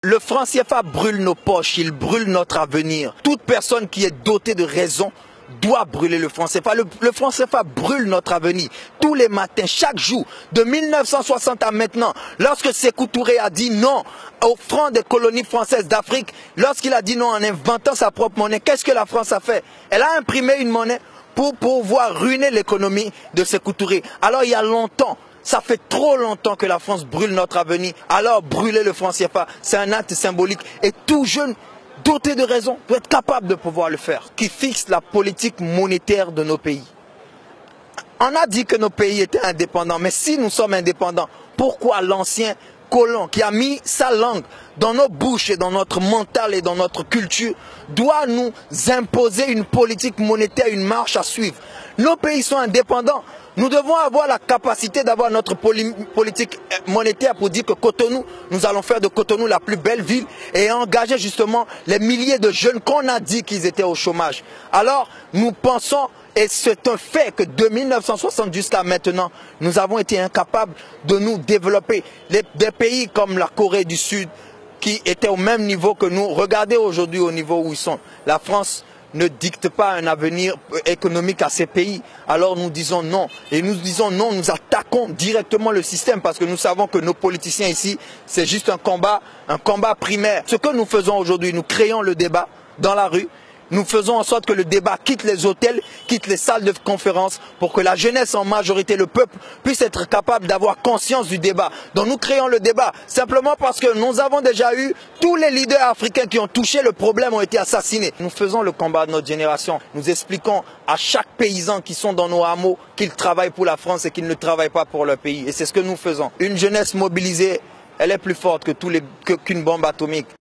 Le franc CFA brûle nos poches, il brûle notre avenir. Toute personne qui est dotée de raison doit brûler le franc CFA. Le franc CFA brûle notre avenir. Tous les matins, chaque jour, de 1960 à maintenant, lorsque Sékou Touré a dit non au franc des colonies françaises d'Afrique, lorsqu'il a dit non en inventant sa propre monnaie, qu'est-ce que la France a fait? Elle a imprimé une monnaie pour pouvoir ruiner l'économie de Sékou Touré. Alors il y a longtemps, ça fait trop longtemps que la France brûle notre avenir. Alors brûler le franc CFA, c'est un acte symbolique. Et tout jeune doté de raison doit être capable de pouvoir le faire. Qui fixe la politique monétaire de nos pays. On a dit que nos pays étaient indépendants. Mais si nous sommes indépendants, pourquoi l'ancien colon qui a mis sa langue dans nos bouches et dans notre mental et dans notre culture doit nous imposer une politique monétaire, une marche à suivre? Nos pays sont indépendants. Nous devons avoir la capacité d'avoir notre politique monétaire pour dire que Cotonou, nous allons faire de Cotonou la plus belle ville et engager justement les milliers de jeunes qu'on a dit qu'ils étaient au chômage. Alors, nous pensons, et c'est un fait, que de 1960 jusqu'à maintenant, nous avons été incapables de nous développer. Des pays comme la Corée du Sud, qui étaient au même niveau que nous, regardez aujourd'hui au niveau où ils sont. La France ne dicte pas un avenir économique à ces pays. Alors nous disons non. Et nous disons non, nous attaquons directement le système parce que nous savons que nos politiciens ici, c'est juste un combat primaire. Ce que nous faisons aujourd'hui, nous créons le débat dans la rue. Nous faisons en sorte que le débat quitte les hôtels, quitte les salles de conférence pour que la jeunesse en majorité, le peuple, puisse être capable d'avoir conscience du débat. Donc nous créons le débat simplement parce que nous avons déjà eu tous les leaders africains qui ont touché le problème ont été assassinés. Nous faisons le combat de notre génération. Nous expliquons à chaque paysan qui sont dans nos hameaux qu'ils travaillent pour la France et qu'ils ne travaillent pas pour leur pays. Et c'est ce que nous faisons. Une jeunesse mobilisée, elle est plus forte qu'une bombe atomique.